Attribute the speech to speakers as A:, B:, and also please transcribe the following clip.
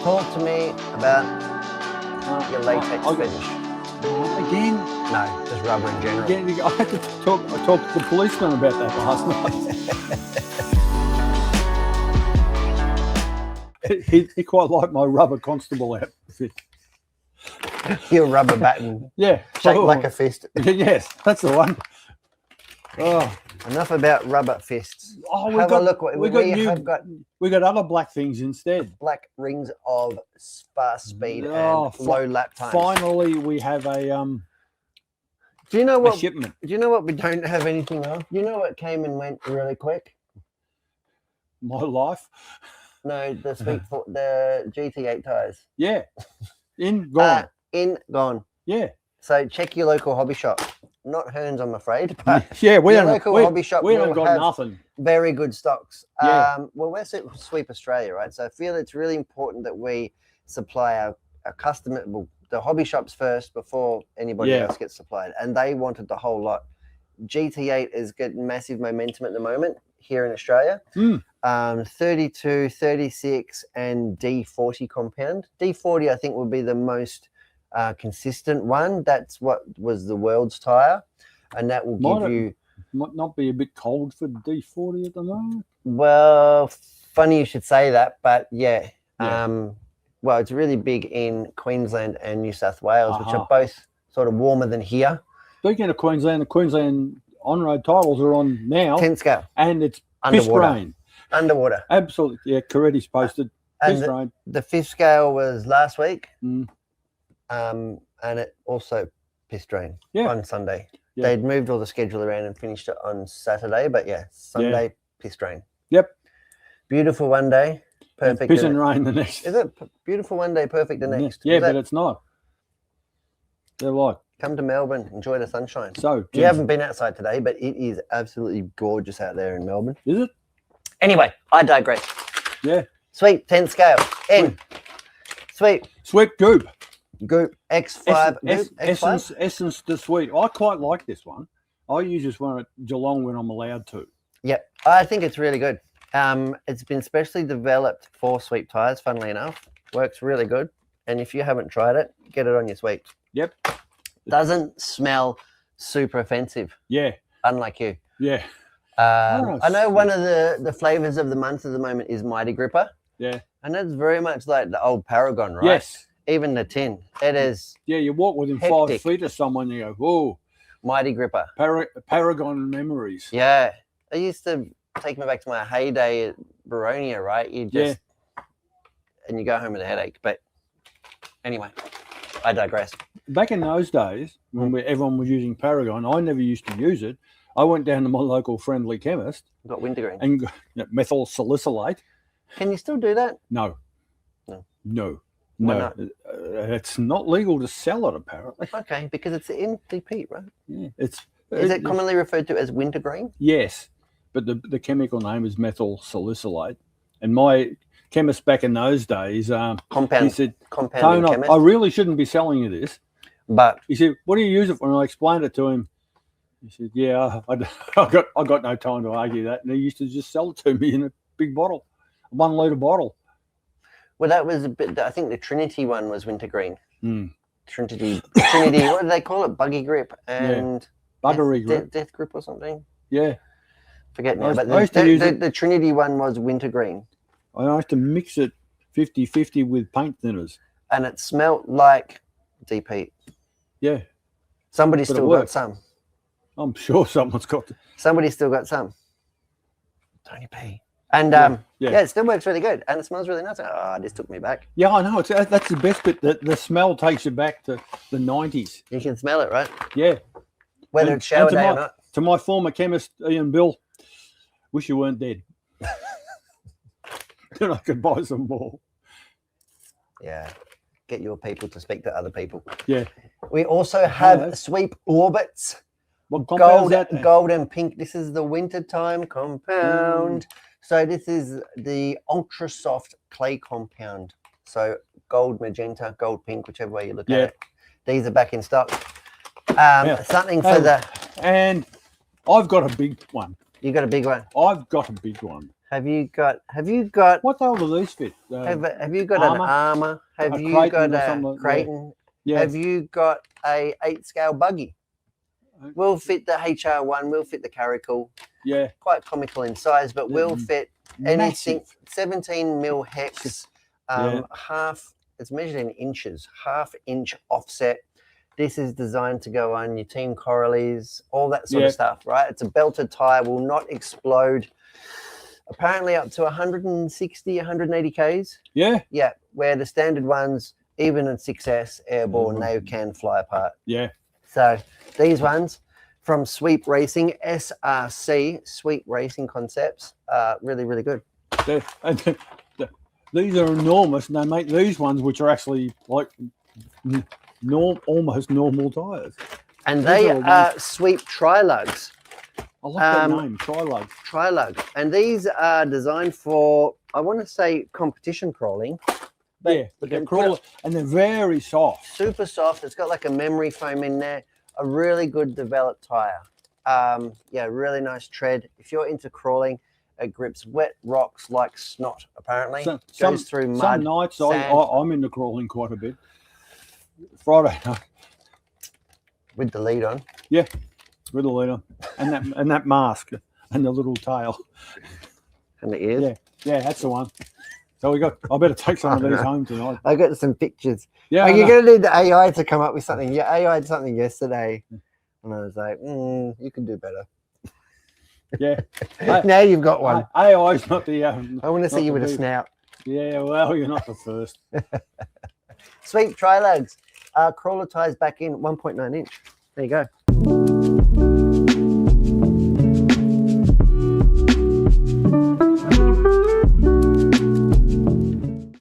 A: talk to me about your latex fetish.
B: Again?
A: No, just rubber in general.
B: Again, I had to talk to the policeman about that last night. he quite liked my rubber constable outfit.
A: Your rubber baton.
B: Yeah.
A: Shaped like a fist.
B: Yes, that's the one. Oh.
A: Enough about rubber fists.
B: Oh,
A: have a look.
B: We got other black things instead.
A: Black rings of fast speed and low lap times.
B: Finally, we have a
A: Do you know what?
B: shipment.
A: Do you know what we don't have anything of? Do you know what came and went really quick?
B: My life.
A: No, the GT8 tires.
B: Yeah. Gone.
A: Gone.
B: Yeah.
A: So check your local hobby shop. Not Hearns, I'm afraid, but
B: yeah, we
A: your local hobby shop
B: we
A: will
B: haven't got
A: have
B: nothing.
A: very good stocks.
B: Yeah.
A: Well, we're Sweep Australia, right? So I feel it's really important that we supply our customer, the hobby shops first before anybody else gets supplied. And they wanted the whole lot. GT8 is getting massive momentum at the moment here in Australia. 32, 36, and D40 compound. D40, I think, will be the most consistent one. That's what was the world's tire, and that will
B: might not be a bit cold for D40 at the moment.
A: Well, funny you should say that, but yeah. Well, it's really big in Queensland and New South Wales, which are both sort of warmer than here.
B: Speaking of Queensland, the Queensland on-road titles are on now.
A: 10 scale.
B: And it's
A: underwater.
B: Piss rain.
A: Underwater.
B: Absolutely. Yeah, Coretti's posted. Piss rain.
A: The 5th scale was last week. And it also pissed rain on Sunday. Yeah. They'd moved all the schedule around and finished it on Saturday, but Sunday pissed rain.
B: Yep.
A: Beautiful one day, perfect.
B: Piss and rain the next.
A: Is it beautiful one day, perfect the next?
B: Yeah, but it's not. They're like,
A: come to Melbourne, enjoy the sunshine.
B: So
A: you haven't been outside today, but it is absolutely gorgeous out there in Melbourne.
B: Is it?
A: Anyway, I digress.
B: Yeah.
A: Sweep 10 scale. Sweep
B: Goop.
A: Goop X5.
B: Essence to Sweep. I quite like this one. I use this one at Geelong when I'm allowed to.
A: Yep, I think it's really good. It's been specially developed for sweep tires, funnily enough. Works really good. And if you haven't tried it, get it on your sweeps.
B: Yep.
A: Doesn't smell super offensive.
B: Yeah.
A: Unlike you.
B: Yeah.
A: I know one of the flavors of the month at the moment is Mighty Gripper.
B: Yeah.
A: And that's very much like the old Paragon, right?
B: Yes.
A: Even the tin. It is.
B: Yeah, you walk within 5 feet of someone, you go, whoa.
A: Mighty Gripper.
B: Paragon memories.
A: Yeah. I used to take me back to my heyday at Baronia, right? You just and you go home with a headache. But anyway, I digress.
B: Back in those days, when everyone was using Paragon, I never used to use it. I went down to my local friendly chemist.
A: Got wintergreen.
B: And got methyl salicylate.
A: Can you still do that?
B: No.
A: Why not?
B: It's not legal to sell it, apparently.
A: Okay, because it's NDP, right?
B: Yeah.
A: Is it commonly referred to as wintergreen?
B: Yes, but the chemical name is methyl salicylate. And my chemist back in those days, he said, Tone, I really shouldn't be selling you this.
A: But
B: he said, what do you use it for? And I explained it to him. He said, yeah, I got no time to argue that. And he used to just sell it to me in a big bottle, a 1 litre bottle.
A: Well, that was a bit. I think the Trinity one was wintergreen. Trinity. What do they call it? Buggy grip and
B: buggery grip,
A: death grip or something.
B: Yeah,
A: forget now. But the Trinity one was wintergreen.
B: I used to mix it 50-50 with paint thinners,
A: and it smelled like DP.
B: Yeah,
A: somebody's still got some.
B: I'm sure someone's got.
A: Somebody's still got some. Tony P. And it still works really good, and it smells really nice. Oh, this took me back.
B: Yeah, I know. That's the best bit. The smell takes you back to the 90s.
A: You can smell it, right?
B: Yeah.
A: Whether it's shower day or not.
B: To my former chemist, Ian Bill, wish you weren't dead. Then I could buy some more.
A: Yeah. Get your people to speak to other people.
B: Yeah.
A: We also have Sweep Orbits.
B: What compound is that?
A: Gold and pink. This is the wintertime compound. So this is the ultra soft clay compound. So gold, magenta, gold, pink, whichever way you look at it. These are back in stock. Something for
B: And I've got a big one.
A: You got a big one?
B: I've got a big one.
A: Have you got?
B: What the hell do these fit?
A: Have you got an armor? Have you got a Creighton?
B: Yeah.
A: Have you got a 8-scale buggy? Will fit the HR1. Will fit the Caracal.
B: Yeah.
A: Quite comical in size, but will fit anything. 17 mil hex. Half. It's measured in inches. 1/2 inch offset. This is designed to go on your Team Coralies, all that sort of stuff, right? It's a belted tire, will not explode. Apparently up to 160, 180 Ks.
B: Yeah.
A: Yeah, where the standard ones, even in 6S airborne, they can fly apart.
B: Yeah.
A: So these ones from Sweep Racing, SRC, Sweep Racing Concepts, are really, really good.
B: These are enormous, and they make these ones, which are actually like almost normal tires.
A: And they are Sweep Tri Lugs.
B: I like that name, Tri Lug.
A: Tri Lug. And these are designed for, I want to say, competition crawling.
B: But they're crawling, and they're very soft.
A: Super soft. It's got like a memory foam in there. A really good developed tire. Yeah, really nice tread. If you're into crawling, it grips wet rocks like snot, apparently. Goes through mud,
B: some nights I'm into crawling quite a bit. Friday night.
A: With the lead on?
B: Yeah, with the lead on. And that mask and the little tail.
A: And the ears?
B: Yeah, that's the one. So I better take some of these home tonight.
A: I got some pictures.
B: Yeah.
A: Are you going to need the AI to come up with something? Yeah, AI did something yesterday. And I was like, you can do better.
B: Yeah.
A: Now you've got one.
B: AI is not the...
A: I want to see you with a snout.
B: Yeah, well, you're not the first.
A: Sweep Tri Lugs. Crawler ties back in 1.9 inch. There you go.